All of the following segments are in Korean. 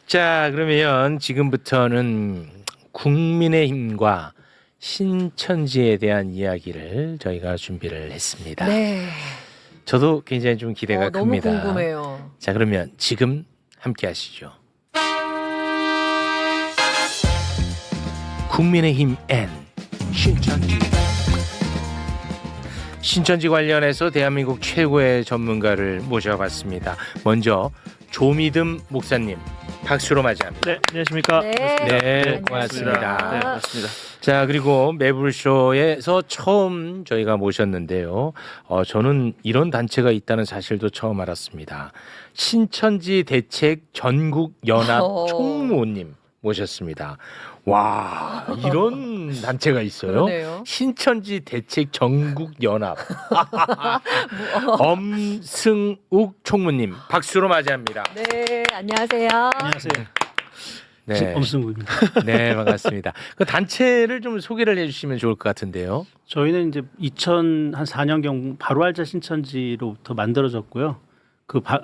자, 그러면 지금부터는 국민의힘과 신천지에 대한 이야기를 저희가 준비를 했습니다. 네. 저도 굉장히 좀 기대가 너무 큽니다. 궁금해요. 자, 그러면 지금 함께 하시죠. 국민의힘 N 신천지 관련해서 대한민국 최고의 전문가를 모셔봤습니다. 먼저 조미듬 목사님 박수로 맞이합니다. 네, 안녕하십니까? 네, 고맙습니다. 네, 맞습니다. 자, 그리고 매불쇼에서 처음 저희가 모셨는데요. 저는 이런 단체가 있다는 사실도 처음 알았습니다. 신천지 대책 전국 연합 총무님 모셨습니다. 와, 이런 단체가 있어요. 그러네요. 신천지 대책 전국 연합. 엄승욱 총무님 박수로 맞이합니다. 네, 안녕하세요. 안녕하세요. 네, 엄승우입니다. 네, 반갑습니다. 그 단체를 좀 소개를 해주시면 좋을 것 같은데요. 저희는 이제 2004년경 바로알자 신천지로부터 만들어졌고요.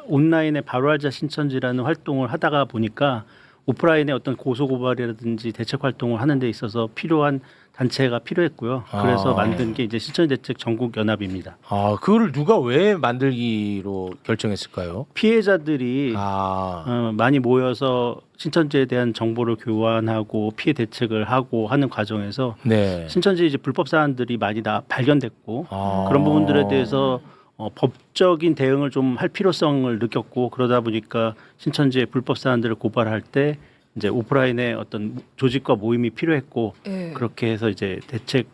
온라인에 바로알자 신천지라는 활동을 하다가 보니까 오프라인의 어떤 고소고발이라든지 대책 활동을 하는 데 있어서 필요한 단체가 필요했고요. 그래서 만든 게 이제 신천지 대책 전국 연합입니다. 아, 그걸 누가 왜 만들기로 결정했을까요? 피해자들이 많이 모여서 신천지에 대한 정보를 교환하고 피해 대책을 하고 하는 과정에서 네. 신천지 이제 불법 사안들이 많이 발견됐고 그런 부분들에 대해서 법적인 대응을 좀 할 필요성을 느꼈고 그러다 보니까 신천지의 불법 사안들을 고발할 때 이제 오프라인의 어떤 조직과 모임이 필요했고 네. 그렇게 해서 이제 대책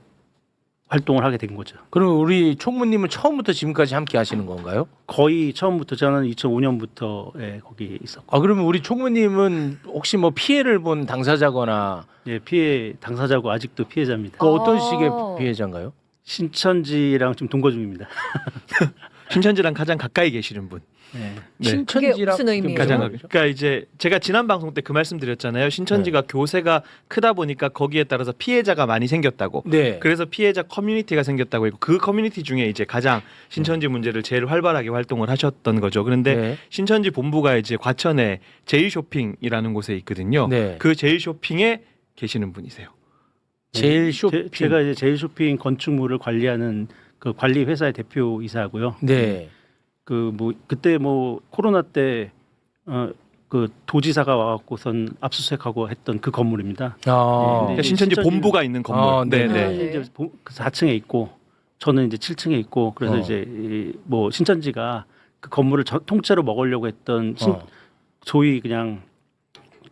활동을 하게 된 거죠. 그럼 우리 총무님은 처음부터 지금까지 함께 하시는 건가요? 거의 처음부터 저는 2005년부터 거기 있었고. 아, 그러면 우리 총무님은 혹시 뭐 피해를 본 당사자거나 피해 당사자고 아직도 피해자입니다. 어떤 식의 피해자인가요? 신천지랑 지금 동거 중입니다. 신천지랑 가장 가까이 계시는 분. 네. 그게 신천지랑 무슨 의미예요? 가장 그러니까 이제 제가 지난 방송 때 그 말씀드렸잖아요. 신천지가 교세가 크다 보니까 거기에 따라서 피해자가 많이 생겼다고. 네. 그래서 피해자 커뮤니티가 생겼다고 했고 그 커뮤니티 중에 이제 가장 신천지 문제를 제일 활발하게 활동을 하셨던 거죠. 그런데 네. 신천지 본부가 이제 과천에 제일쇼핑이라는 곳에 있거든요. 네. 그 제일쇼핑에 계시는 분이세요. 제일 쇼핑. 제가 이제 제일쇼핑 건축물을 관리하는 그 관리 회사의 대표이사고요. 네. 그때 코로나 때 그 도지사가 와갖고선 압수수색하고 했던 그 건물입니다. 그러니까 신천지 본부가 있는 건물. 네, 네네. 네. 이제 4층에 있고 저는 이제 7층에 있고 그래서 이제 신천지가 그 건물을 통째로 먹으려고 했던 소위 그냥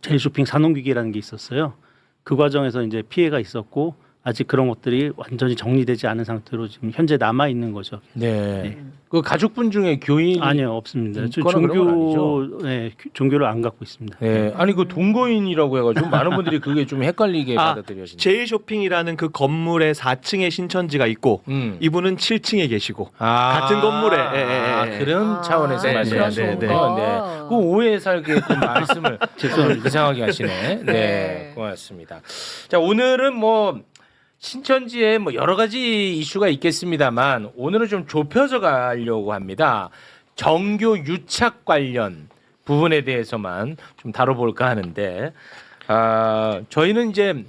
제일쇼핑 산업위기라는 게 있었어요. 그 과정에서 이제 피해가 있었고 아직 그런 것들이 완전히 정리되지 않은 상태로 지금 현재 남아 있는 거죠. 네. 그 가족분 중에 교인 아니요, 없습니다. 종교를 안 갖고 있습니다. 네. 아니 그 동거인이라고 해가지고 많은 분들이 그게 좀 헷갈리게 받아들여지는. 제일쇼핑이라는 그 건물에 4층에 신천지가 있고 이분은 7층에 계시고 같은 건물에 그런 차원에서 네, 말씀하시는 네, 거예요. 네. 네. 그 오해 살게끔 말씀을 죄송합니다. 이상하게 하시네. 네. 네. 고맙습니다. 자, 오늘은 신천지에 여러 가지 이슈가 있겠습니다만 오늘은 좀 좁혀서 가려고 합니다. 정교 유착 관련 부분에 대해서만 좀 다뤄볼까 하는데 저희는 이제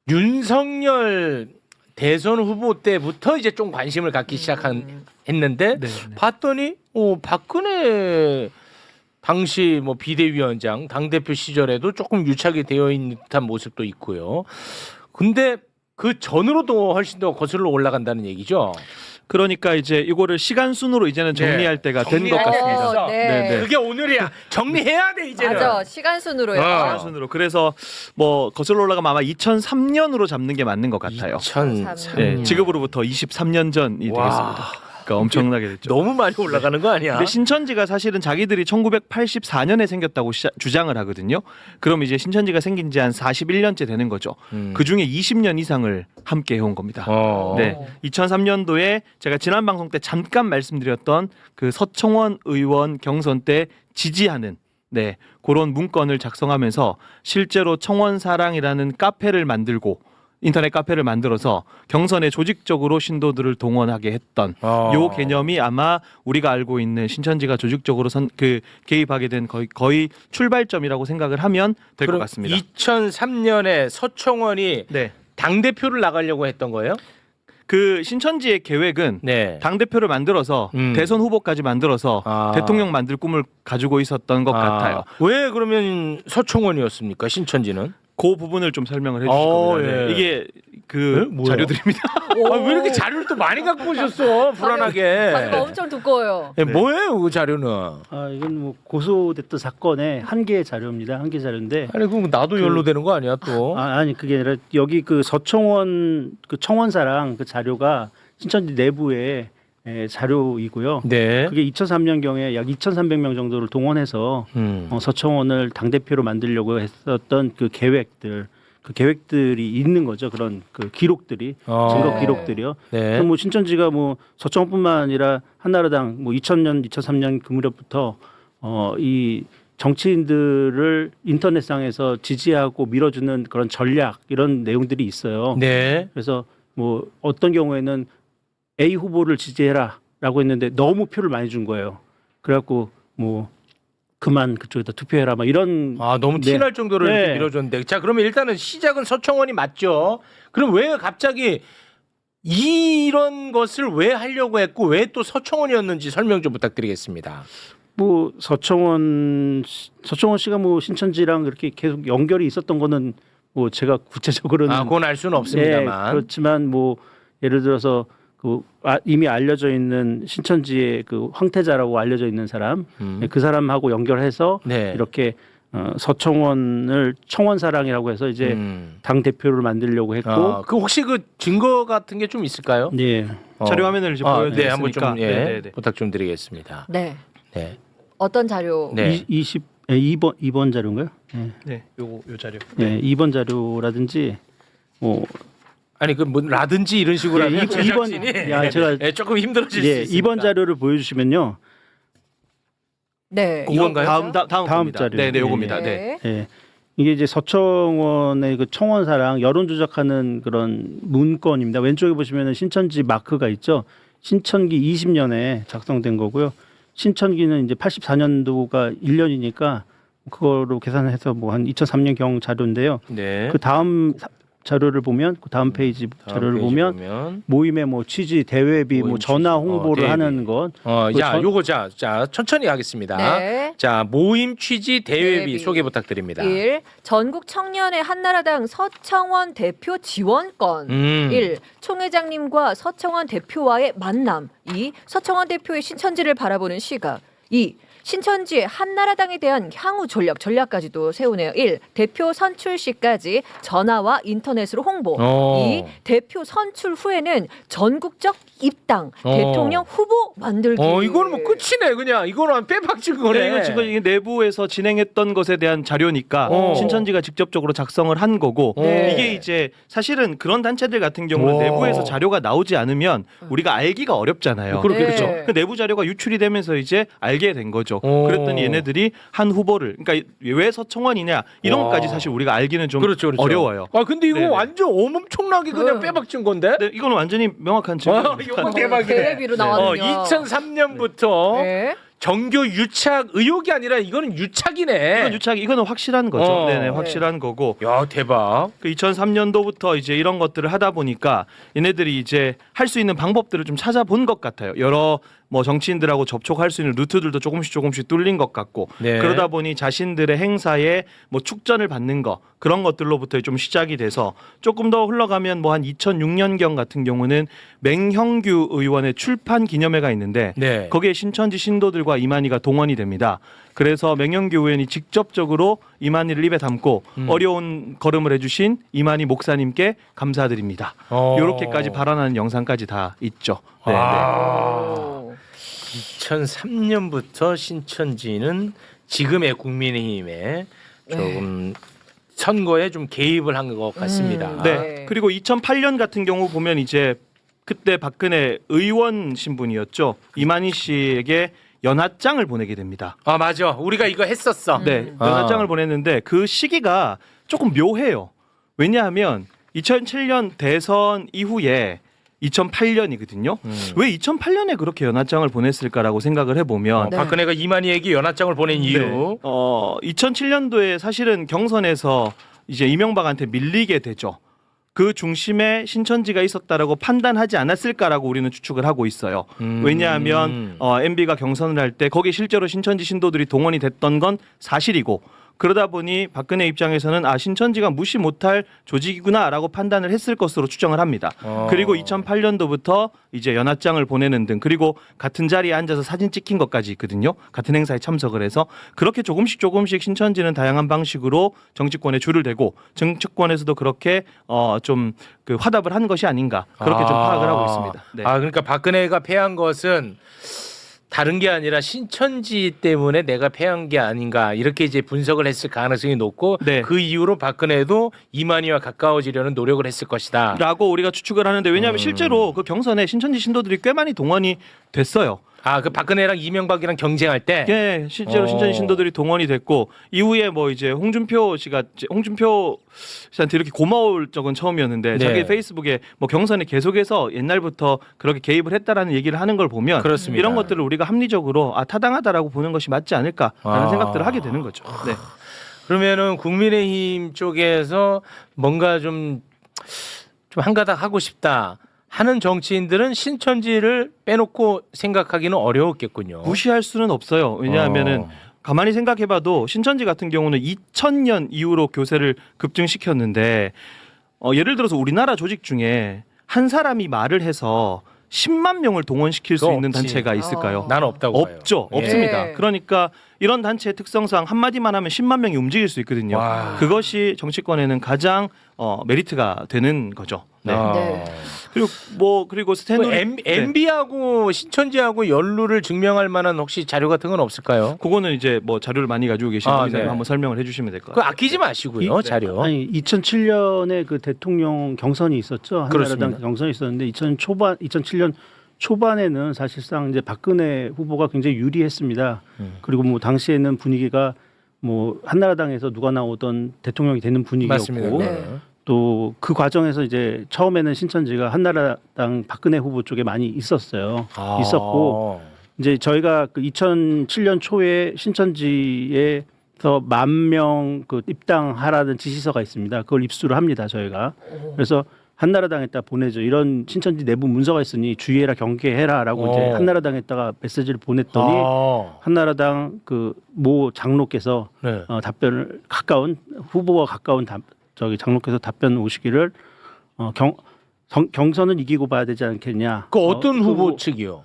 윤석열 대선 후보 때부터 이제 좀 관심을 갖기 했는데 봤더니 박근혜 당시 비대위원장 당대표 시절에도 조금 유착이 되어 있는 듯한 모습도 있고요. 근데 그 전으로도 훨씬 더 거슬러 올라간다는 얘기죠. 그러니까 이제 이거를 시간 순으로 이제는 정리할 때가 된 것 같습니다. 네. 그게 오늘이야. 정리해야 돼 이제는. 맞아. 시간 순으로요. 시간 순으로. 그래서 거슬러 올라가면 아마 2003년으로 잡는 게 맞는 것 같아요. 2003년. 네, 지금으로부터 23년 전이 되겠습니다. 그러니까 엄청나게 됐죠. 너무 많이 올라가는 거 아니야? 근데 신천지가 사실은 자기들이 1984년에 생겼다고 주장을 하거든요. 그럼 이제 신천지가 생긴 지 한 41년째 되는 거죠. 그 중에 20년 이상을 함께 해온 겁니다. 네, 2003년도에 제가 지난 방송 때 잠깐 말씀드렸던 그 서청원 의원 경선 때 지지하는 그런 문건을 작성하면서 실제로 청원사랑이라는 카페를 만들고 인터넷 카페를 만들어서 경선에 조직적으로 신도들을 동원하게 했던 요 개념이 아마 우리가 알고 있는 신천지가 조직적으로 개입하게 된 거의 출발점이라고 생각을 하면 될 것 같습니다. 2003년에 서청원이 네. 당 대표를 나가려고 했던 거예요? 그 신천지의 계획은 네. 당 대표를 만들어서 대선 후보까지 만들어서 대통령 만들 꿈을 가지고 있었던 것 같아요. 왜 그러면 서청원이었습니까? 신천지는? 그 부분을 좀 설명을 해주실 겁니다. 예. 네. 이게 그 뭐야? 자료들입니다. 왜 이렇게 자료를 또 많이 갖고 오셨어? 불안하게. 자료가 엄청 두꺼워요. 네, 뭐예요, 그 자료는? 아 이건 뭐 고소됐던 사건의 한 개의 자료입니다. 한 개 자료인데. 아니 그럼 나도 연루되는 거 아니야 또? 아니 그게 아니라 여기 그 서청원 그 청원사랑 그 자료가 신천지 내부의 자료이고요. 네. 그게 2003년경에 약 2,300명 정도를 동원해서 서청원을 당 대표로 만들려고 했었던 그 계획들이 있는 거죠. 그런 그 기록들이 증거 기록들이요. 네. 그럼 뭐 신천지가 뭐 서청원뿐만 아니라 한나라당 뭐 2000년, 2003년 그 무렵부터 이 정치인들을 인터넷상에서 지지하고 밀어주는 그런 전략 이런 내용들이 있어요. 네. 그래서 뭐 어떤 경우에는 A 후보를 지지해라라고 했는데 너무 표를 많이 준 거예요. 그래갖고 뭐 그만 그쪽에다 투표해라 막 이런. 너무 네. 티날 정도로 이렇게 네. 밀어줬는데. 자, 그러면 일단은 시작은 서청원이 맞죠. 그럼 왜 갑자기 이런 것을 왜 하려고 했고 왜 또 서청원이었는지 설명 좀 부탁드리겠습니다. 뭐 서청원 씨가 뭐 신천지랑 이렇게 계속 연결이 있었던 거는 뭐 제가 구체적으로는 그건 알 수는 없습니다만. 그렇지만 뭐 예를 들어서 이미 알려져 있는 신천지의 그 황태자라고 알려져 있는 사람 그 사람하고 연결해서 네. 이렇게 서청원을 청원사랑이라고 해서 이제 당 대표를 만들려고 했고 그 혹시 그 증거 같은 게 좀 있을까요? 예. 자료 화면을 이제 네, 보여드렸으니까 한번 좀 네. 부탁 좀 드리겠습니다. 네. 네. 어떤 자료? 네. 2번 자료인가요? 예. 네, 요 자료. 예, 2번 자료라든지 뭐 아니 그 뭐 라든지 이런 식으로 하면 이번- 제작진이 야, 제가- 조금 힘들어질 수 예, 있습니다. 2번 자료를 보여주시면요. 네. 이건가요? 다음 겁니다. 자료. 네, 요겁니다. 네. 예. 이게 이제 서청원의 그 청원사랑 여론 조작하는 그런 문건입니다. 왼쪽에 보시면은 신천지 마크가 있죠. 신천기 20년에 작성된 거고요. 신천기는 이제 84년도가 1년이니까 그거로 계산해서 뭐 한 2003년 경 자료인데요. 네. 그 다음 자료를 보면 그 다음 페이지 자료를 보면 모임의 뭐 취지, 대회비, 뭐 모임 전화 취지, 홍보를 대회비. 하는 것. 자, 요거 자 천천히 하겠습니다. 네. 자, 모임 취지 대회비 대회비. 소개 부탁드립니다. 1. 전국 청년의 한나라당 서청원 대표 지원권. 1. 총회장님과 서청원 대표와의 만남. 2. 서청원 대표의 신천지를 바라보는 시각. 2. 신천지의 한나라당에 대한 향후 전략까지도 세우네요. 1. 대표 선출 시까지 전화와 인터넷으로 홍보. 2. 대표 선출 후에는 전국적 입당, 대통령 후보 만들기. 이거는 뭐 끝이네 그냥. 이거는 빼박진 거네. 네, 이건 지금 이게 내부에서 진행했던 것에 대한 자료니까 신천지가 직접적으로 작성을 한 거고 네. 이게 이제 사실은 그런 단체들 같은 경우는 내부에서 자료가 나오지 않으면 우리가 알기가 어렵잖아요. 그렇겠죠. 네. 그 내부 자료가 유출이 되면서 이제 알게 된 거죠. 그랬더니 얘네들이 한 후보를 그러니까 왜 서청원이냐 이런 것까지 사실 우리가 알기는 좀 그렇죠. 어려워요. 근데 이거 네네. 완전 엄청나게 그냥 빼박진 건데. 네, 이거는 완전히 명확한 증거입니다. 이거 대박이네. 대회비로 나왔네요. 2003년부터 네. 정교 유착 의혹이 아니라 이거는 유착이네. 이거는 확실한 거죠. 네네, 네. 확실한 거고. 야, 대박. 그 2003년도부터 이제 이런 것들을 하다 보니까 얘네들이 이제 할 수 있는 방법들을 좀 찾아본 것 같아요. 여러 뭐 정치인들하고 접촉할 수 있는 루트들도 조금씩 뚫린 것 같고 네. 그러다 보니 자신들의 행사에 뭐 축전을 받는 거 그런 것들로부터 좀 시작이 돼서 조금 더 흘러가면 뭐 한 2006년경 같은 경우는 맹형규 의원의 출판 기념회가 있는데 네. 거기에 신천지 신도들과 이만희가 동원이 됩니다. 그래서 맹형규 의원이 직접적으로 이만희를 입에 담고 어려운 걸음을 해주신 이만희 목사님께 감사드립니다. 이렇게까지 발언하는 영상까지 다 있죠. 네, 네. 2003년부터 신천지는 지금의 국민의힘에 조금 선거에 좀 개입을 한 것 같습니다. 네. 그리고 2008년 같은 경우 보면 이제 그때 박근혜 의원 신분이었죠. 이만희 씨에게 연하장을 보내게 됩니다. 맞아. 우리가 이거 했었어. 네, 연하장을 보냈는데 그 시기가 조금 묘해요. 왜냐하면 2007년 대선 이후에 2008년이거든요. 왜 2008년에 그렇게 연하장을 보냈을까라고 생각을 해보면 네. 박근혜가 이만희에게 연하장을 보낸 이유. 2007년도에 사실은 경선에서 이제 이명박한테 밀리게 되죠. 그 중심에 신천지가 있었다라고 판단하지 않았을까라고 우리는 추측을 하고 있어요. 왜냐하면 MB가 경선을 할 때 거기에 실제로 신천지 신도들이 동원이 됐던 건 사실이고 그러다 보니 박근혜 입장에서는 신천지가 무시 못할 조직이구나라고 판단을 했을 것으로 추정을 합니다. 그리고 2008년도부터 이제 연하장을 보내는 등 그리고 같은 자리에 앉아서 사진 찍힌 것까지 있거든요. 같은 행사에 참석을 해서 그렇게 조금씩 신천지는 다양한 방식으로 정치권에 줄을 대고 정치권에서도 그렇게 좀 그 화답을 한 것이 아닌가 그렇게 좀 파악을 하고 있습니다. 네. 그러니까 박근혜가 패한 것은 다른 게 아니라 신천지 때문에 내가 패한 게 아닌가 이렇게 이제 분석을 했을 가능성이 높고 네. 그 이후로 박근혜도 이만희와 가까워지려는 노력을 했을 것이다. 라고 우리가 추측을 하는데 왜냐하면 실제로 그 경선에 신천지 신도들이 꽤 많이 동원이 됐어요. 그 박근혜랑 이명박이랑 경쟁할 때. 예, 실제로 신천지 신도들이 동원이 됐고 이후에 뭐 이제 홍준표 씨한테 이렇게 고마울 적은 처음이었는데 네. 자기 페이스북에 뭐 경선에 계속해서 옛날부터 그렇게 개입을 했다라는 얘기를 하는 걸 보면 그렇습니다. 이런 것들을 우리가 합리적으로 타당하다라고 보는 것이 맞지 않을까라는 생각들을 하게 되는 거죠. 네. 그러면은 국민의힘 쪽에서 뭔가 좀 한가닥 하고 싶다 하는 정치인들은 신천지를 빼놓고 생각하기는 어려웠겠군요. 무시할 수는 없어요. 왜냐하면은 가만히 생각해봐도 신천지 같은 경우는 2000년 이후로 교세를 급증시켰는데 예를 들어서 우리나라 조직 중에 한 사람이 말을 해서 10만 명을 동원시킬 수 그거 있는 없지. 단체가 있을까요? 난 없다고 봐요. 없죠. 예. 없습니다. 네. 그러니까 이런 단체의 특성상 한마디만 하면 10만 명이 움직일 수 있거든요. 와. 그것이 정치권에는 가장 메리트가 되는 거죠. 네. 네. 그리고 스탠우리 MB하고 신천지하고 연루를 증명할 만한 혹시 자료 같은 건 없을까요? 그거는 이제 뭐 자료를 많이 가지고 계신 분이 네. 한번 설명을 해주시면 될 것 그거 같아요. 아끼지 마시고요, 자료. 아니 2007년에 그 대통령 경선이 있었죠. 한나라당 그렇습니다. 경선이 있었는데 2007년 초반에는 사실상 이제 박근혜 후보가 굉장히 유리했습니다. 그리고 뭐 당시에는 분위기가 뭐 한나라당에서 누가 나오던 대통령이 되는 맞습니다. 분위기였고 네. 또 그 과정에서 이제 처음에는 신천지가 한나라당 박근혜 후보 쪽에 많이 있었어요. 있었고 이제 저희가 그 2007년 초에 신천지에서 10,000명 그 입당하라는 지시서가 있습니다. 그걸 입수를 합니다, 저희가. 그래서 한나라당에다 보내죠. 이런 신천지 내부 문서가 있으니 주의해라, 경계해라라고 이제 한나라당에다가 메시지를 보냈더니 한나라당 그 모 장로께서 네. 답변을 후보와 가까운 장로께서 답변 오시기를 경선은 이기고 봐야 되지 않겠냐. 그 어떤 후보 측이요?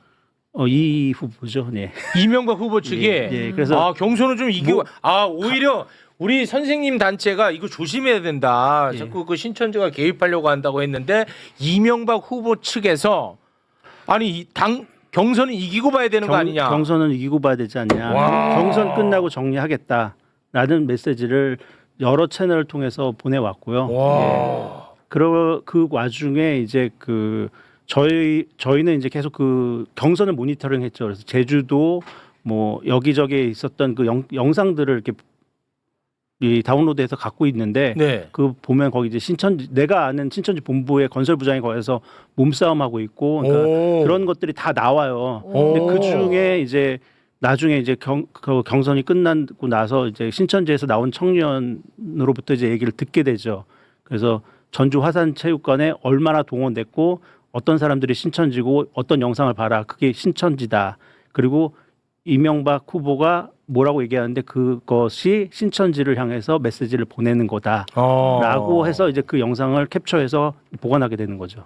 이 후보죠. 네. 이명박 후보 측이 예, 그래서 경선은 좀 이기고 오히려 우리 선생님 단체가 이거 조심해야 된다. 자꾸 그 신천지가 개입하려고 한다고 했는데 이명박 후보 측에서 아니 경선은 이기고 봐야 되는 거 아니냐? 경선은 이기고 봐야 되지 않냐. 와. 경선 끝나고 정리하겠다라는 메시지를 여러 채널을 통해서 보내왔고요. 와. 그 와중에 이제 저희는 이제 계속 그 경선을 모니터링했죠. 그래서 제주도 뭐 여기저기에 있었던 그 영상들을 이렇게 다운로드해서 갖고 있는데 네. 그 보면 거기 이제 내가 아는 신천지 본부의 건설 부장이 거기서 몸싸움하고 있고 그러니까 그런 것들이 다 나와요. 근데 그 중에 이제 나중에 이제 경선이 끝나고 나서 이제 신천지에서 나온 청년으로부터 이제 얘기를 듣게 되죠. 그래서 전주 화산체육관에 얼마나 동원됐고 어떤 사람들이 신천지고 어떤 영상을 봐라. 그게 신천지다. 그리고 이명박 후보가 뭐라고 얘기하는데 그것이 신천지를 향해서 메시지를 보내는 거다라고 해서 이제 그 영상을 캡처해서 보관하게 되는 거죠.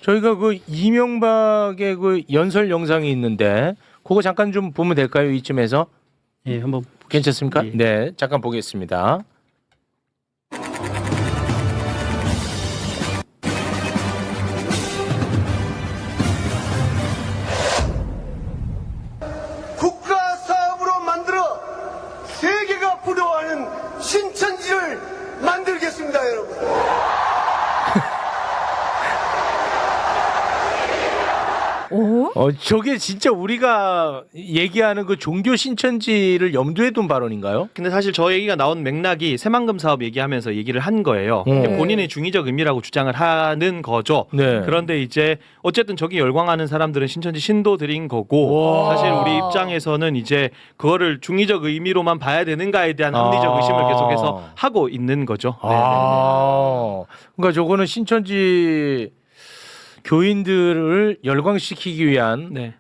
저희가 그 이명박의 그 연설 영상이 있는데 그거 잠깐 좀 보면 될까요? 이쯤에서 예, 한번 괜찮습니까? 예. 네, 잠깐 보겠습니다. 국가 사업으로 만들어 세계가 부러워하는 신천지를 만들겠습니다, 여러분. 오? 저게 진짜 우리가 얘기하는 그 종교 신천지를 염두에 둔 발언인가요? 근데 사실 저 얘기가 나온 맥락이 새만금 사업 얘기하면서 얘기를 한 거예요. 근데 본인의 중의적 의미라고 주장을 하는 거죠. 네. 그런데 이제 어쨌든 저기 열광하는 사람들은 신천지 신도들인 거고 와. 사실 우리 입장에서는 이제 그거를 중의적 의미로만 봐야 되는가에 대한 합리적 의심을 계속해서 하고 있는 거죠. 그러니까 저거는 신천지 교인들을 열광시키기 위한 네.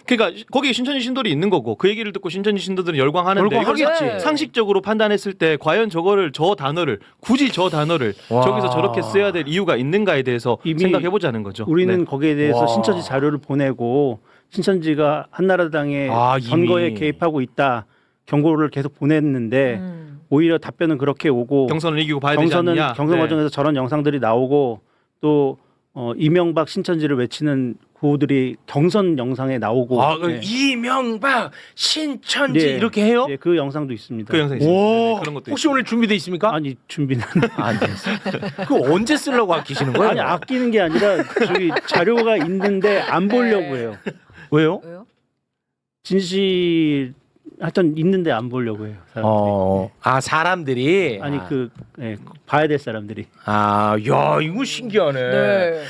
그러니까 거기에 신천지 신도들이 있는 거고 그 얘기를 듣고 신천지 신도들은 열광하는데 열광하겠지. 이걸 상식적으로 판단했을 때 과연 저 단어를 와. 저기서 저렇게 써야 될 이유가 있는가에 대해서 이미 생각해보자는 거죠. 우리는 네. 거기에 대해서 와. 신천지 자료를 보내고 신천지가 한나라당의 선거에 이미. 개입하고 있다 경고를 계속 보냈는데 오히려 답변은 그렇게 오고 경선을 이기고 봐야 되지 경선 않느냐. 과정에서 저런 영상들이 나오고 또 이명박 신천지를 외치는 구호들이 경선 영상에 나오고 네. 이명박 신천지 네. 이렇게 해요? 네, 그 영상도 있습니다. 그 영상이 있습니다. 오, 네, 그런 것도 혹시 오늘 준비돼 있습니까? 아니 준비는 안 됐어요. 그 언제 쓰려고 아끼시는 거예요? 아니 아끼는 게 아니라 저기 자료가 있는데 안 보려고 해요. 왜요? 왜요? 진실 하여튼 있는데 안 보려고 해요. 사람들이. 사람들이 아니 봐야 될 사람들이. 야 이거 신기하네. 네.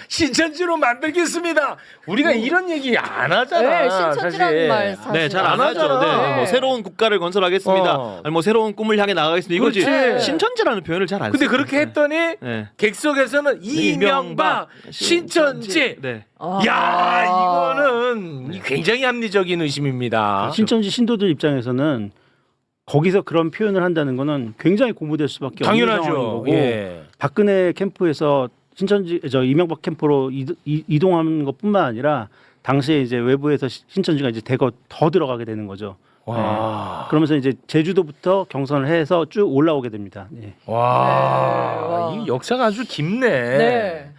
신천지로 만들겠습니다. 우리가 이런 얘기 안 하잖아. 네, 신천지라는 사실. 말 사실 네, 잘 안 안 하죠. 하잖아. 네, 뭐 새로운 국가를 건설하겠습니다. 아니 뭐 새로운 꿈을 향해 나가겠습니다. 이거지. 그렇지. 신천지라는 표현을 잘 안 써요. 근데 그렇게 했더니 네. 객석에서는 이명박 신천지. 네. 야 이거는 굉장히 합리적인 의심입니다. 신천지 신도들 입장에서는 거기서 그런 표현을 한다는 거는 굉장히 고무될 수밖에 없는 상황인 당연하죠. 거고 예. 박근혜 캠프에서 신천지 이명박 캠프로 이동하는 것뿐만 아니라 당시에 이제 외부에서 신천지가 이제 대거 더 들어가게 되는 거죠. 와. 그러면서 이제 제주도부터 경선을 해서 쭉 올라오게 됩니다. 예. 와. 네, 이 역사가 아주 깊네. 네.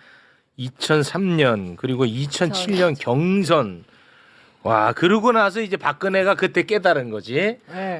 2003년 그리고 2007년 경선. 와 그러고 나서 이제 박근혜가 그때 깨달은 거지. 네.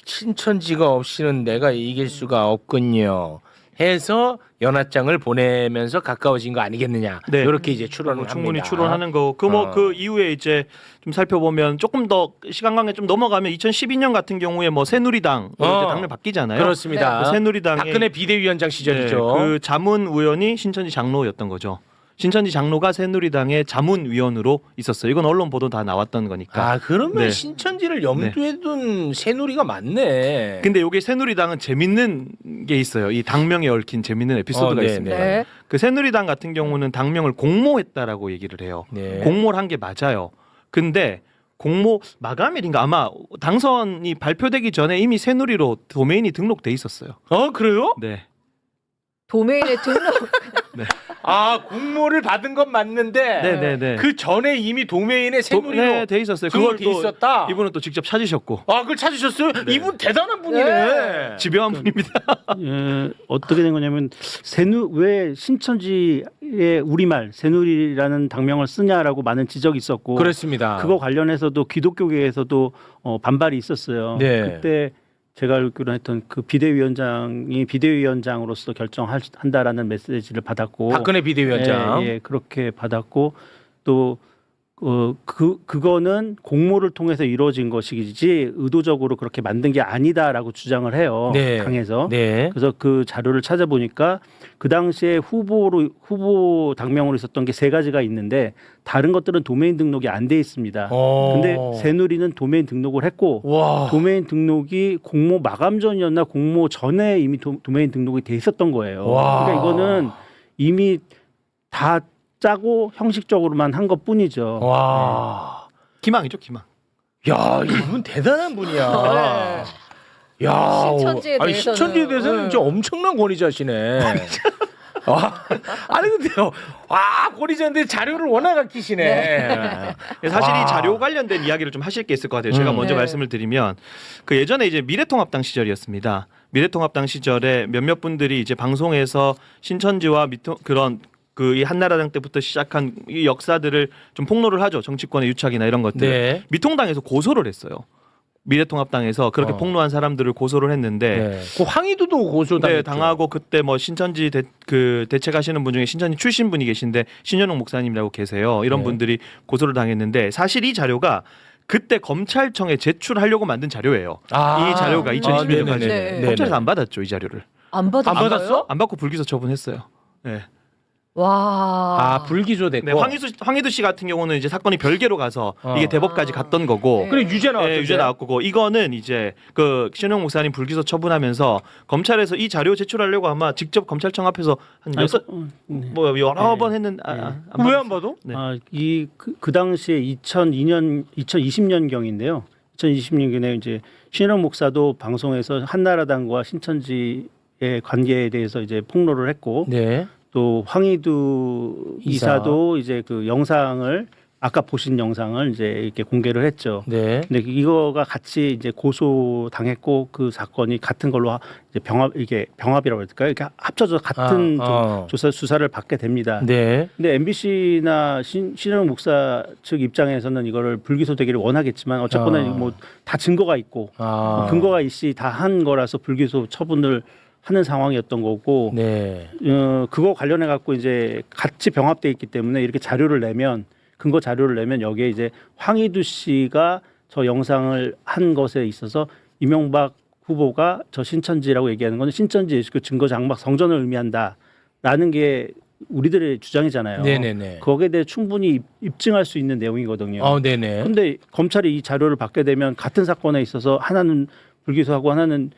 신천지가 없이는 내가 이길 수가 없군요. 해서 연하장을 보내면서 가까워진 거 아니겠느냐. 네. 이렇게 이제 추론을 충분히 합니다. 추론하는 거. 그 이후에 이제 좀 살펴보면 조금 더 시간 관계 좀 넘어가면 2012년 같은 경우에 뭐 새누리당 이제 당명 바뀌잖아요. 그렇습니다. 그 새누리당의 박근혜 비대위원장 시절이죠. 그 자문 의원이 신천지 장로였던 거죠. 신천지 장로가 새누리당의 자문위원으로 있었어요. 이건 언론 보도 다 나왔던 거니까. 그러면 네. 신천지를 염두에 둔 새누리가 많네. 근데 여기 새누리당은 재밌는 게 있어요. 이 당명에 얽힌 재밌는 에피소드가 네, 있습니다. 네. 그 새누리당 같은 경우는 당명을 공모했다라고 얘기를 해요. 네. 공모를 한 게 맞아요. 근데 공모 마감일인가 아마 당선이 발표되기 전에 이미 새누리로 도메인이 등록돼 있었어요. 그래요? 네. 도메인에 등록. 공모를 받은 건 맞는데 네네네. 그 전에 이미 도메인에 새누리로 네, 돼 있었어요. 그걸 그걸 돼 또 있었다. 이분은 또 직접 찾으셨고 그걸 찾으셨어요? 이분 대단한 분이네. 네. 집요한 분입니다. 어떻게 된 거냐면 왜 신천지의 우리말 새누리라는 당명을 쓰냐라고 많은 지적이 있었고 그렇습니다. 그거 관련해서도 기독교계에서도 반발이 있었어요. 네. 그때 제가 알기로 했던 그 비대위원장이 비대위원장으로서 결정한다라는 메시지를 받았고 박근혜 비대위원장. 예, 그렇게 받았고 또 그거는 공모를 통해서 이루어진 것이지 의도적으로 그렇게 만든 게 아니다라고 주장을 해요. 네. 당에서. 네. 그래서 그 자료를 찾아보니까 그 당시에 후보 당명으로 있었던 게 3가지가 있는데 다른 것들은 도메인 등록이 안 돼 있습니다. 근데 새누리는 도메인 등록을 했고 와. 도메인 등록이 공모 마감 전이었나 공모 전에 이미 도메인 등록이 돼 있었던 거예요. 와. 그러니까 이거는 이미 다 짜고 형식적으로만 한 것뿐이죠. 와. 기망이죠, 기망. 야, 이분 대단한 분이야. 야, 신천지에 대해서는. 신천지에 대해서는 진짜 엄청난 권위자시네. 아니 근데요. 권위자인데 자료를 워낙 아끼시네. 사실 와. 이 자료 관련된 이야기를 좀 하실 게 있을 것 같아요. 제가 먼저 네. 말씀을 드리면 그 예전에 이제 미래통합당 시절이었습니다. 미래통합당 시절에 몇몇 분들이 이제 방송에서 신천지와 이 한나라당 때부터 시작한 이 역사들을 좀 폭로를 하죠. 정치권의 유착이나 이런 것들. 네. 미통당에서 고소를 했어요. 미래통합당에서 그렇게 폭로한 사람들을 고소를 했는데 네. 그 황희도도 고소당했죠. 네, 당하고 그때 뭐 신천지 대책하시는 분 중에 신천지 출신 분이 계신데 신현웅 목사님이라고 계세요. 이런 네. 분들이 고소를 당했는데 사실 이 자료가 그때 검찰청에 제출하려고 만든 자료예요. 이 자료가 2020년까지 네네네. 검찰에서 안 받았죠, 이 자료를. 안 받았어요? 안 받았어? 안 받고 불기소 처분했어요. 네. 와. 불기소됐고. 네, 황희도 씨 같은 경우는 이제 사건이 별개로 가서 이게 대법까지 갔던 거고. 네. 그래 유죄 나왔죠. 유죄 나왔고 이거는 이제 그 신영 목사님 불기소 처분하면서 검찰에서 이 자료 제출하려고 아마 직접 검찰청 앞에서 한 뭐 여러 번 했는데 왜 안 받아? 네. 그 당시에 2020년 경인데요. 2020년경에 이제 신영 목사도 방송에서 한나라당과 신천지의 관계에 대해서 이제 폭로를 했고 네. 또 황희두 이사도 이제 그 영상을 아까 보신 영상을 이제 이렇게 공개를 했죠. 네. 근데 이거가 같이 이제 고소 당했고 그 사건이 같은 걸로 이제 병합이라고 할까요? 이렇게 합쳐져 같은 수사를 받게 됩니다. 네. 근데 MBC나 신영 목사 측 입장에서는 이거를 불기소되기를 원하겠지만 어쨌거나 뭐 다 증거가 있고 근거가 있이 다 한 거라서 불기소 처분을 하는 상황이었던 거고 네. 그거 관련해 갖고 이제 같이 병합돼 있기 때문에 이렇게 근거 자료를 내면 여기에 이제 황희두 씨가 저 영상을 한 것에 있어서 이명박 후보가 저 신천지라고 얘기하는 건 신천지 예수교 증거 장막 성전을 의미한다라는 게 우리들의 주장이잖아요. 네네네. 거기에 대해 충분히 입증할 수 있는 내용이거든요. 네네. 그런데 검찰이 이 자료를 받게 되면 같은 사건에 있어서 하나는 불기소하고 하나는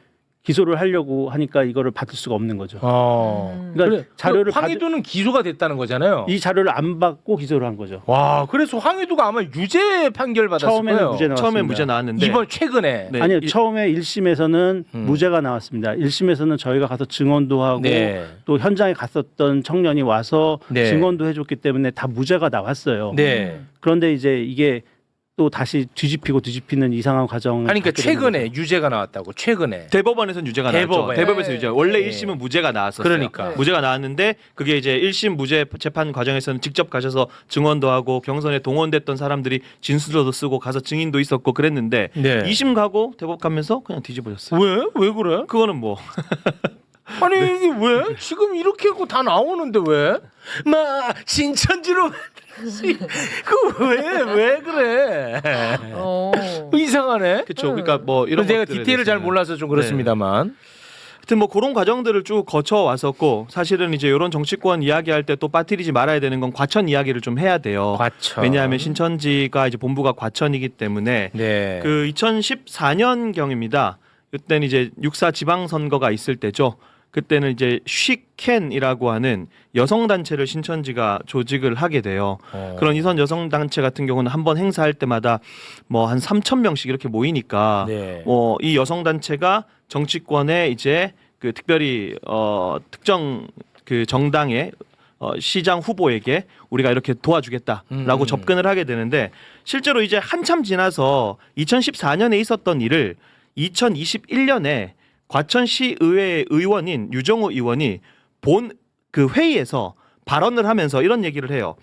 기소를 하려고 하니까 이거를 받을 수가 없는 거죠. 그러니까 그래, 자료를 황희도는 기소가 됐다는 거잖아요. 이 자료를 안 받고 기소를 한 거죠. 와, 그래서 황희도가 아마 유죄 판결 받았을 처음에는 거예요. 무죄 나왔습니다. 처음에 무죄 나왔는데 이번 최근에. 네. 아니요, 처음에 1심에서는 무죄가 나왔습니다. 1심에서는 저희가 가서 증언도 하고 네. 또 현장에 갔었던 청년이 와서 네. 증언도 해줬기 때문에 다 무죄가 나왔어요. 네. 그런데 이제 이게 또 다시 뒤집히는 이상한 과정. 아니, 그러니까 최근에 유죄가 나왔다고. 최근에. 대법원에서는 유죄가 나왔죠. 대법원. 대법에서 네. 유죄. 원래 네. 1심은 무죄가 나왔었어요. 그러니까. 네. 무죄가 나왔는데 그게 이제 1심 무죄 재판 과정에서는 직접 가셔서 증언도 하고 경선에 동원됐던 사람들이 진술서도 쓰고 가서 증인도 있었고 그랬는데 네. 2심 가고 대법 가면서 그냥 뒤집어졌어요. 왜? 왜 그래? 그거는 뭐 아니 이게 왜? 지금 이렇게 하고 다 나오는데 왜? 신천지로 왜 그래? 이상하네. 그렇죠. 그러니까 뭐 이런 제가 것들에 디테일을 잘 대해서는. 몰라서 좀 그렇습니다만. 하여튼 뭐 그런 과정들을 쭉 거쳐 왔었고 사실은 이제 이런 정치권 이야기할 때 또 빠뜨리지 말아야 되는 건 과천 이야기를 좀 해야 돼요. 과천. 왜냐하면 신천지가 이제 본부가 과천이기 때문에 네. 그 2014년 경입니다. 그때는 이제 6.4 지방선거가 있을 때죠. 그때는 이제 쉬켄이라고 하는 여성 단체를 신천지가 조직을 하게 돼요. 그런 이선 여성 단체 같은 경우는 한 번 행사할 때마다 뭐 한 3,000명씩 이렇게 모이니까 네. 이 여성 단체가 정치권에 이제 그 특별히 특정 그 정당의 시장 후보에게 우리가 이렇게 도와주겠다라고 접근을 하게 되는데 실제로 이제 한참 지나서 2014년에 있었던 일을 2021년에 과천시 의회 의원인 유정호 의원이 본 그 회의에서 발언을 하면서 이런 얘기를 해요.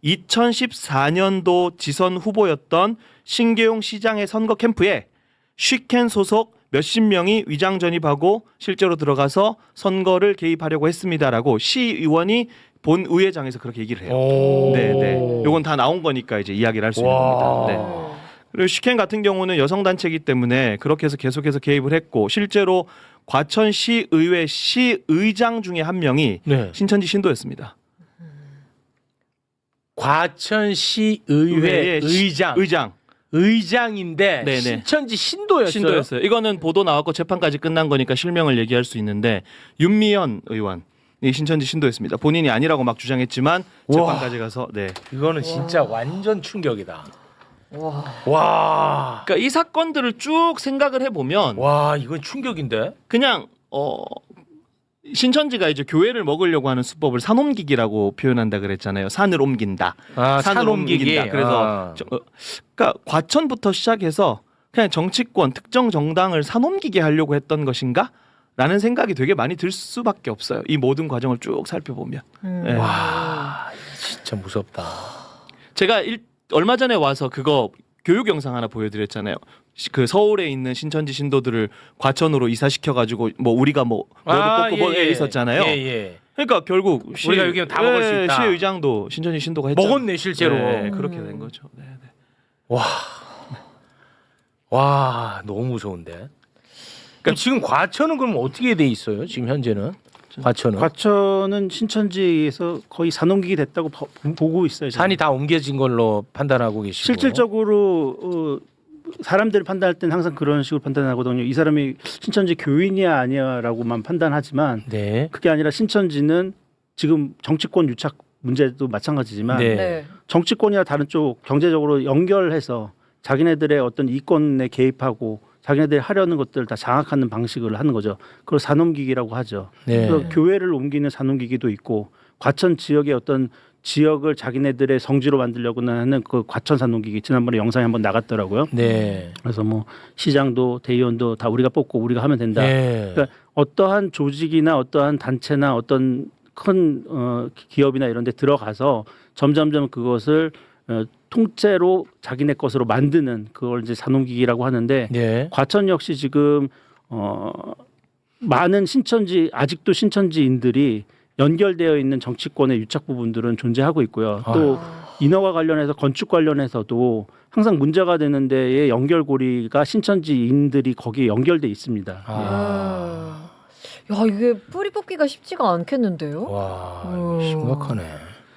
2014년도 지선 후보였던 신계용 시장의 선거 캠프에 쉬켄 소속 몇십 명이 위장 전입하고 실제로 들어가서 선거를 개입하려고 했습니다라고 시의원이 본 의회장에서 그렇게 얘기를 해요. 네. 요건 다 나온 거니까 이제 이야기를 할 수 있는 겁니다. 네. 그리고 쉬켄 같은 경우는 여성 단체이기 때문에 그렇게 해서 계속해서 개입을 했고 실제로 과천시 의회 시의장 중에 한 명이 네. 신천지 신도였습니다. 과천시 의회 의장. 의장인데 네네. 신천지 신도였어요. 신도였어요. 이거는 보도 나왔고 재판까지 끝난 거니까 실명을 얘기할 수 있는데 윤미연 의원. 이 신천지 신도였습니다. 본인이 아니라고 막 주장했지만 재판까지 가서 네. 이거는 진짜 완전 충격이다. 와. 와. 그러니까 이 사건들을 쭉 생각을 해보면 와, 이건 충격인데. 그냥 신천지가 이제 교회를 먹으려고 하는 수법을 산옮기기라고 표현한다 그랬잖아요. 산을 옮긴다. 산 옮기기. 그래서 그러니까 과천부터 시작해서 그냥 정치권 특정 정당을 산옮기게 하려고 했던 것인가? 라는 생각이 되게 많이 들 수밖에 없어요. 이 모든 과정을 쭉 살펴보면. 네. 와, 진짜 무섭다. 제가 얼마 전에 와서 그거 교육 영상 하나 보여드렸잖아요. 그 서울에 있는 신천지 신도들을 과천으로 이사시켜가지고 뭐 우리가 뭐 뽑고 뭐 있었잖아요. 예. 그러니까 결국 우리가 여기 다 먹을 수 있다. 시의장도 신천지 신도가 했잖아요. 먹었네 실제로. 네, 그렇게 된 거죠. 네. 와 너무 무서운데. 그럼 지금 과천은 그럼 어떻게 돼 있어요? 지금 현재는 과천은 신천지에서 거의 산옮기기 됐다고 보고 있어요. 저는. 산이 다 옮겨진 걸로 판단하고 계시고. 실질적으로 사람들을 판단할 때는 항상 그런 식으로 판단하거든요. 이 사람이 신천지 교인이야 아니야라고만 판단하지만 네. 그게 아니라 신천지는 지금 정치권 유착 문제도 마찬가지지만 네. 네. 정치권이나 다른 쪽 경제적으로 연결해서 자기네들의 어떤 이권에 개입하고 자기네들이 하려는 것들을 다 장악하는 방식을 하는 거죠. 그걸 산옮기기라고 하죠. 네. 그래서 교회를 옮기는 산옮기기도 있고 과천 지역의 어떤 지역을 자기네들의 성지로 만들려고는 하는 그 과천 산옮기기 지난번에 영상에 한번 나갔더라고요. 네. 그래서 뭐 시장도 대의원도 다 우리가 뽑고 우리가 하면 된다. 네. 그러니까 어떠한 조직이나 어떠한 단체나 어떤 큰 기업이나 이런 데 들어가서 점점점 그것을 통째로 자기네 것으로 만드는 그걸 이제 산옮기기라고 하는데 네. 과천 역시 지금 많은 신천지 아직도 신천지인들이 연결되어 있는 정치권의 유착 부분들은 존재하고 있고요. 또 인허가 관련해서 건축 관련해서도 항상 문제가 되는 데에 연결고리가 신천지인들이 거기에 연결돼 있습니다. 야 이게 뿌리 뽑기가 쉽지가 않겠는데요? 와 심각하네.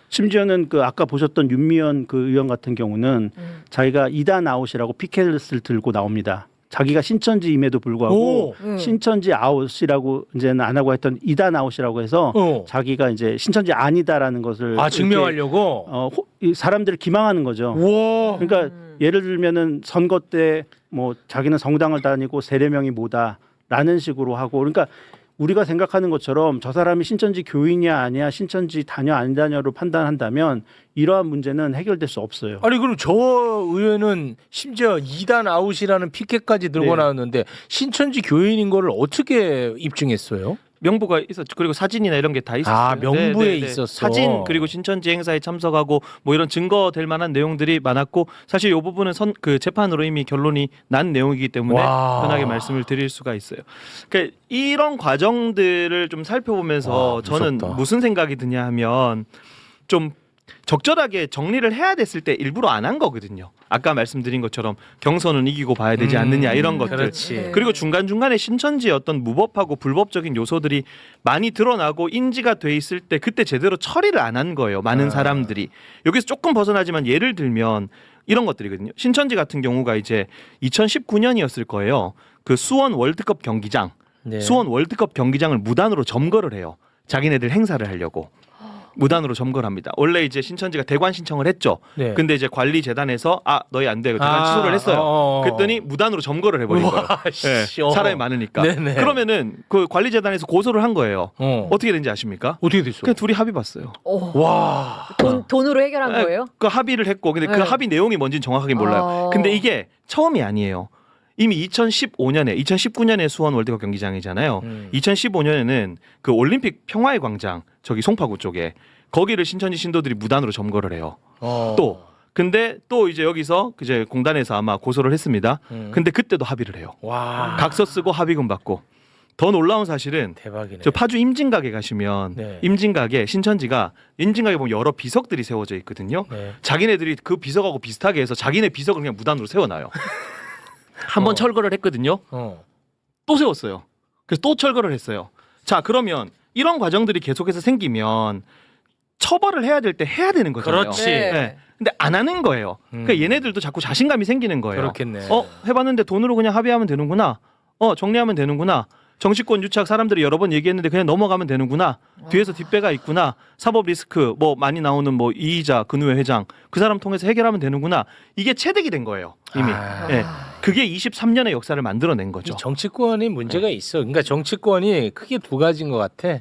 심지어는 그 아까 보셨던 윤미현 그 의원 같은 경우는 자기가 이단 아웃이라고 피켓을 들고 나옵니다. 자기가 신천지임에도 불구하고 신천지 아웃이라고 이제는 안 하고 했던 이단 아웃이라고 해서 자기가 이제 신천지 아니다라는 것을 증명하려고 이 사람들을 기망하는 거죠. 우와. 그러니까 예를 들면은 선거 때 뭐 자기는 성당을 다니고 세례명이 뭐다라는 식으로 하고 그러니까 우리가 생각하는 것처럼 저 사람이 신천지 교인이야 아니야 신천지 다녀 안 다녀로 판단한다면 이러한 문제는 해결될 수 없어요. 아니 그럼 저 의회는 심지어 2단 아웃이라는 피켓까지 들고 네. 나왔는데 신천지 교인인 거를 어떻게 입증했어요? 명부가 있었죠. 그리고 사진이나 이런 게 다 있었어요. 아, 명부에 있었어. 사진 그리고 신천지 행사에 참석하고 뭐 이런 증거 될 만한 내용들이 많았고 사실 이 부분은 그 재판으로 이미 결론이 난 내용이기 때문에 와. 편하게 말씀을 드릴 수가 있어요. 그러니까 이런 과정들을 좀 살펴보면서 와, 저는 무섭다. 무슨 생각이 드냐 하면 좀 적절하게 정리를 해야 됐을 때 일부러 안 한 거거든요. 아까 말씀드린 것처럼 경선은 이기고 봐야 되지 않느냐 이런 것들. 그렇지. 네. 그리고 중간중간에 신천지의 어떤 무법하고 불법적인 요소들이 많이 드러나고 인지가 돼 있을 때 그때 제대로 처리를 안 한 거예요. 많은 사람들이. 여기서 조금 벗어나지만 예를 들면 이런 것들이거든요. 신천지 같은 경우가 이제 2019년이었을 거예요. 그 수원 월드컵 경기장. 네. 수원 월드컵 경기장을 무단으로 점거를 해요. 자기네들 행사를 하려고. 무단으로 점거를 합니다. 원래 이제 신천지가 대관 신청을 했죠. 네. 근데 이제 관리재단에서 너희 안 돼. 대관 취소를 했어요. 그랬더니 무단으로 점거를 해버린 거예요. 네, 사람이 많으니까. 네네. 그러면은 그 관리재단에서 고소를 한 거예요. 어떻게 된지 아십니까? 어떻게 됐어? 그냥 둘이 합의 봤어요. 와. 돈으로 해결한 거예요? 그 합의를 했고, 근데 그 네. 합의 내용이 뭔지는 정확하게 몰라요. 근데 이게 처음이 아니에요. 이미 2019년에 수원 월드컵 경기장이잖아요. 2015년에는 그 올림픽 평화의 광장 저기 송파구 쪽에 거기를 신천지 신도들이 무단으로 점거를 해요. 근데 또 이제 여기서 이제 공단에서 아마 고소를 했습니다. 근데 그때도 합의를 해요. 와. 각서 쓰고 합의금 받고. 더 놀라운 사실은 대박이네. 저 파주 임진각에 가시면 네. 임진각에 신천지가 임진각에 보면 여러 비석들이 세워져 있거든요. 네. 자기네들이 그 비석하고 비슷하게 해서 자기네 비석을 그냥 무단으로 세워놔요. 한번 철거를 했거든요. 또 세웠어요. 그래서 또 철거를 했어요. 자, 그러면 이런 과정들이 계속해서 생기면 처벌을 해야 될 때 해야 되는 거잖아요. 그렇지. 네. 근데 안 하는 거예요. 그러니까 얘네들도 자꾸 자신감이 생기는 거예요. 그렇겠네. 해봤는데 돈으로 그냥 합의하면 되는구나. 정리하면 되는구나. 정치권 유착 사람들이 여러 번 얘기했는데 그냥 넘어가면 되는구나. 뒤에서 뒷배가 있구나. 사법 리스크 뭐 많이 나오는 뭐 이의자 근우회 회장 그 사람 통해서 해결하면 되는구나. 이게 체득이 된 거예요. 이미. 네. 그게 23년의 역사를 만들어낸 거죠. 이 정치권이 문제가 있어. 그러니까 정치권이 크게 두 가지인 것 같아.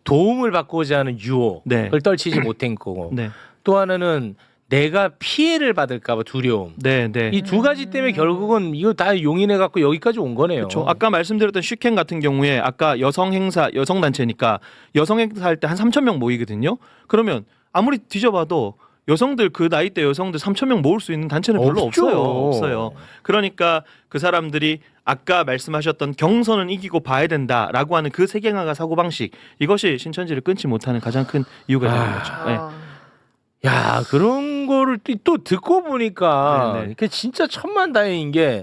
도움을 받고자 하는 유혹을 네. 떨치지 못한 거고 네. 또 하나는 내가 피해를 받을까 봐 두려움. 네, 네. 이 두 가지 때문에 결국은 이거 다 용인해 갖고 여기까지 온 거네요. 그렇죠. 아까 말씀드렸던 슈켄 같은 경우에 아까 여성 행사, 여성 단체니까 여성 행사할 때 한 3,000명 모이거든요. 그러면 아무리 뒤져봐도 여성들 그 나이대 여성들 3,000명 모을 수 있는 단체는 별로 없죠. 없어요. 그러니까 그 사람들이 아까 말씀하셨던 경선은 이기고 봐야 된다라고 하는 그 세계관과 사고방식 이것이 신천지를 끊지 못하는 가장 큰 이유가 되는 거죠. 네. 야, 그런 거를 또 듣고 보니까 네네. 그 진짜 천만다행인 게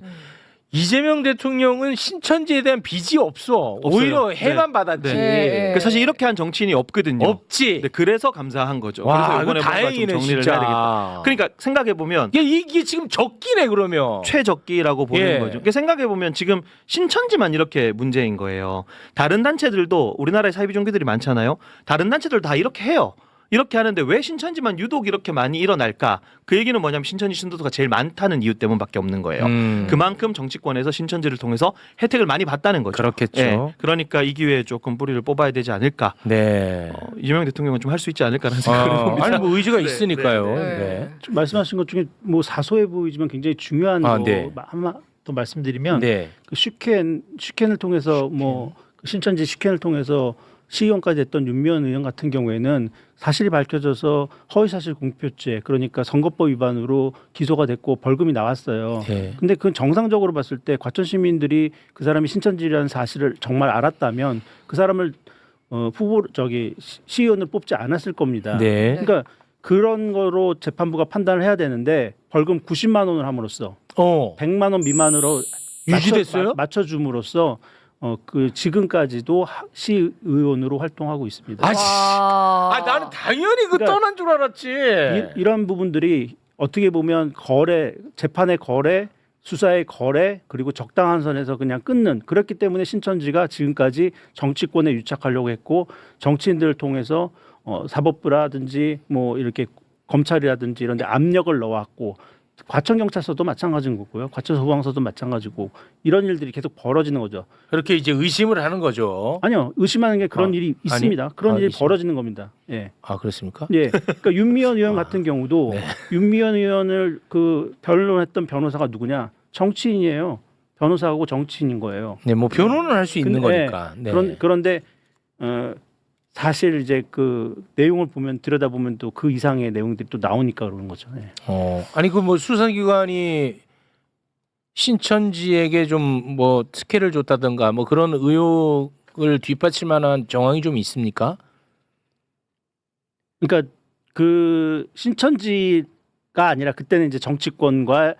이재명 대통령은 신천지에 대한 빚이 없어. 오히려 해만 받았지. 네. 사실 이렇게 한 정치인이 없거든요. 없지. 네, 그래서 감사한 거죠. 와, 그래서 이번에 이거 뭔가 좀 다행이네, 정리를 진짜. 해야 되겠다. 그러니까 생각해 보면 이게 지금 적기네 그러면. 최적기라고 보는 예. 거죠. 생각해 보면 지금 신천지만 이렇게 문제인 거예요. 다른 단체들도 우리나라에 사이비 종교들이 많잖아요. 다른 단체들 다 이렇게 해요. 이렇게 하는데 왜 신천지만 유독 이렇게 많이 일어날까? 그 얘기는 뭐냐면 신천지 신도수가 제일 많다는 이유 때문밖에 없는 거예요. 그만큼 정치권에서 신천지를 통해서 혜택을 많이 받다는 거죠. 그렇겠죠. 예. 그러니까 이 기회에 조금 뿌리를 뽑아야 되지 않을까? 네. 이재명 대통령은 좀 할 수 있지 않을까라는 생각을 해봅니다. 아니 뭐 의지가 네, 있으니까요. 네. 네. 좀 말씀하신 것 중에 뭐 사소해 보이지만 굉장히 중요한 아, 거 네. 하나 더 말씀드리면 네. 그 슈켄을 통해서 뭐 신천지 슈켄을 통해서 시의원까지 했던 윤미원 의원 같은 경우에는 사실이 밝혀져서 허위사실 공표죄 그러니까 선거법 위반으로 기소가 됐고 벌금이 나왔어요. 네. 근데 그건 정상적으로 봤을 때 과천 시민들이 그 사람이 신천지라는 사실을 정말 알았다면 그 사람을 시의원을 뽑지 않았을 겁니다. 네. 그러니까 그런 거로 재판부가 판단을 해야 되는데 벌금 90만 원을 함으로써 100만 원 미만으로 유지됐어요? 맞춰줌으로써 그 지금까지도 시의원으로 활동하고 있습니다. 나는 당연히 그러니까 떠난 줄 알았지. 이런 부분들이 어떻게 보면 재판의 거래, 수사의 거래 그리고 적당한 선에서 그냥 끊는 그렇기 때문에 신천지가 지금까지 정치권에 유착하려고 했고 정치인들을 통해서 사법부라든지 뭐 이렇게 검찰이라든지 이런 데 압력을 넣어왔고 과천경찰서도 마찬가지인 거고요. 과천소방서도 마찬가지고 이런 일들이 계속 벌어지는 거죠. 그렇게 이제 의심을 하는 거죠. 아니요. 의심하는 게 그런 일이 있습니다. 그런 일이 있습니다. 벌어지는 겁니다. 예. 아, 그렇습니까? 예. 그러니까 윤미원 의원 같은 경우도 윤미원 의원을 그 변론했던 변호사가 누구냐? 정치인이에요. 변호사하고 정치인인 거예요. 네, 뭐 변호는 할 수 있는 근데, 거니까. 네. 그런데 사실 이제 그 내용을 보면 들여다보면 또 그 이상의 내용들이 또 나오니까 그러는 거죠. 예. 아니 그 뭐 수사기관이 신천지에게 좀 뭐 특혜를 줬다든가 뭐 그런 의혹을 뒷받칠 만한 정황이 좀 있습니까? 그러니까 그 신천지가 아니라 그때는 이제 정치권의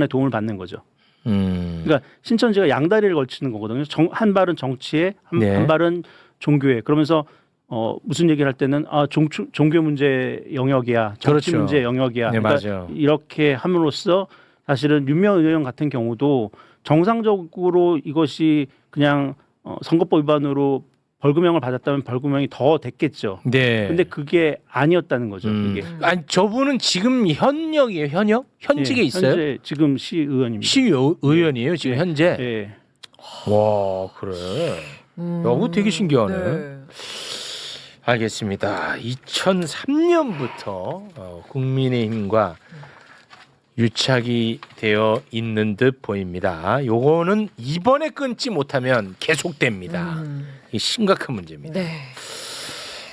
도움을 받는 거죠. 그러니까 신천지가 양다리를 걸치는 거거든요. 한 발은 정치에, 한 발은 종교에. 그러면서 무슨 얘기를 할 때는 종교 문제 영역이야, 정치 그렇죠. 문제 영역이야. 네, 그러니까 맞아요. 이렇게 함으로써 사실은 윤미원 의원 같은 경우도 정상적으로 이것이 그냥 선거법 위반으로 벌금형을 받았다면 벌금형이 더 됐겠죠. 네. 근데 그게 아니었다는 거죠. 이게. 아니 저분은 지금 현역이에요, 현직에 예, 있어요? 현재 지금 시의원입니다. 시의원이에요, 지금 현재. 예. 와, 그래. 이거 되게 신기하네. 네. 알겠습니다. 2003년부터 국민의힘과 유착이 되어 있는 듯 보입니다. 요거는 이번에 끊지 못하면 계속됩니다. 이 심각한 문제입니다. 네.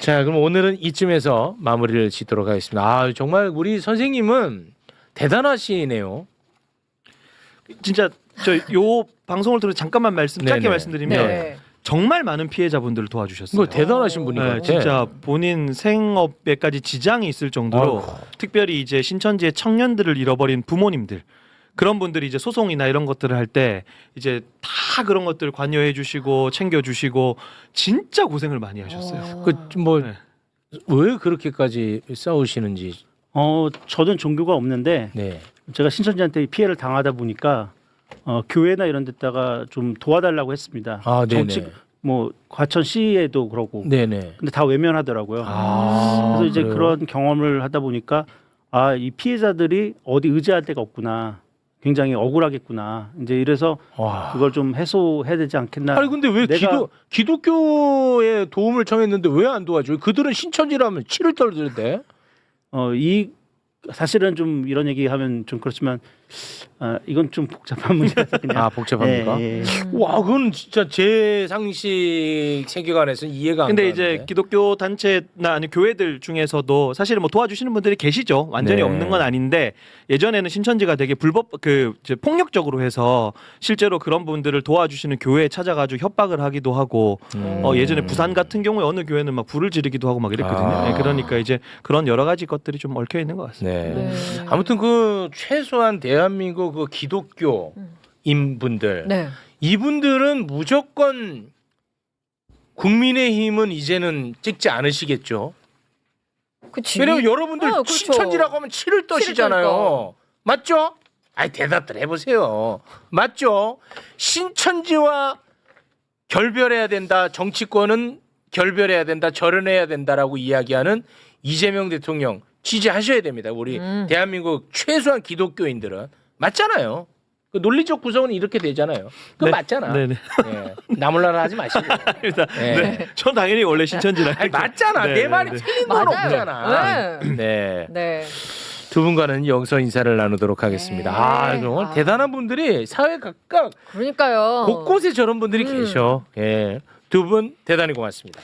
자, 그럼 오늘은 이쯤에서 마무리를 짓도록 하겠습니다. 정말 우리 선생님은 대단하시네요. 진짜 저 요 방송을 들어 잠깐만 짧게 네네. 말씀드리면 네. 정말 많은 피해자분들을 도와주셨어요. 이거 대단하신 분인 것 같아요. 진짜 본인 생업에까지 지장이 있을 정도로 아이고. 특별히 이제 신천지의 청년들을 잃어버린 부모님들 그런 분들이 이제 소송이나 이런 것들을 할 때 이제 다 그런 것들을 관여해 주시고 챙겨 주시고 진짜 고생을 많이 하셨어요. 뭐 왜 네. 그렇게까지 싸우시는지. 저는 종교가 없는데 네. 제가 신천지한테 피해를 당하다 보니까 교회나 이런 데다가 좀 도와달라고 했습니다. 아, 네네. 뭐 과천 시에도 그러고. 네네. 근데 다 외면하더라고요. 그래서 이제 그래요? 그런 경험을 하다 보니까 이 피해자들이 어디 의지할 데가 없구나. 굉장히 억울하겠구나. 이제 이래서 와. 그걸 좀 해소해야 되지 않겠나. 아니 근데 왜 내가- 기독교에 도움을 청했는데 왜 안 도와줘요? 그들은 신천지라면 치를 떨던데. 사실은 좀 이런 얘기하면 좀 그렇지만 이건 좀 복잡한 문제라서 그냥. 복잡합니까? 예, 예. 와, 그건 진짜 제 상식 세계관에서는 이해가 안 근데 가는데. 이제 기독교 단체나 아니 교회들 중에서도 사실은 뭐 도와주시는 분들이 계시죠. 완전히 네. 없는 건 아닌데 예전에는 신천지가 되게 불법 이제 폭력적으로 해서 실제로 그런 분들을 도와주시는 교회에 찾아가지고 협박을 하기도 하고 예전에 부산 같은 경우에 어느 교회는 막 불을 지르기도 하고 막 이랬거든요. 네, 그러니까 이제 그런 여러 가지 것들이 좀 얽혀 있는 것 같습니다. 네. 네. 아무튼 그 최소한 대한민국 그 기독교인 분들 네. 이분들은 무조건 국민의힘은 이제는 찍지 않으시겠죠. 그치. 왜냐면 여러분들 그렇죠. 신천지라고 하면 치를 떠시잖아요. 맞죠? 아이 대답들 해보세요. 맞죠? 신천지와 결별해야 된다. 정치권은 결별해야 된다. 절연해야 된다라고 이야기하는 이재명 대통령 지지하셔야 됩니다. 우리 대한민국 최소한 기독교인들은 맞잖아요. 그 논리적 구성은 이렇게 되잖아요. 그거 맞잖아. 네네. 예. 나몰라라 하지 마시고. 일단 예. 네. 전 당연히 원래 신천지라. 아니, 맞잖아. 네, 내 네, 말이 네. 틀린 건 맞아요. 없잖아. 네. 네. 네. 두 분과는 여기서 인사를 나누도록 하겠습니다. 네. 아, 정말 아. 대단한 분들이 사회 각각 그러니까요. 곳곳에 저런 분들이 계셔. 예. 두 분 대단히 고맙습니다.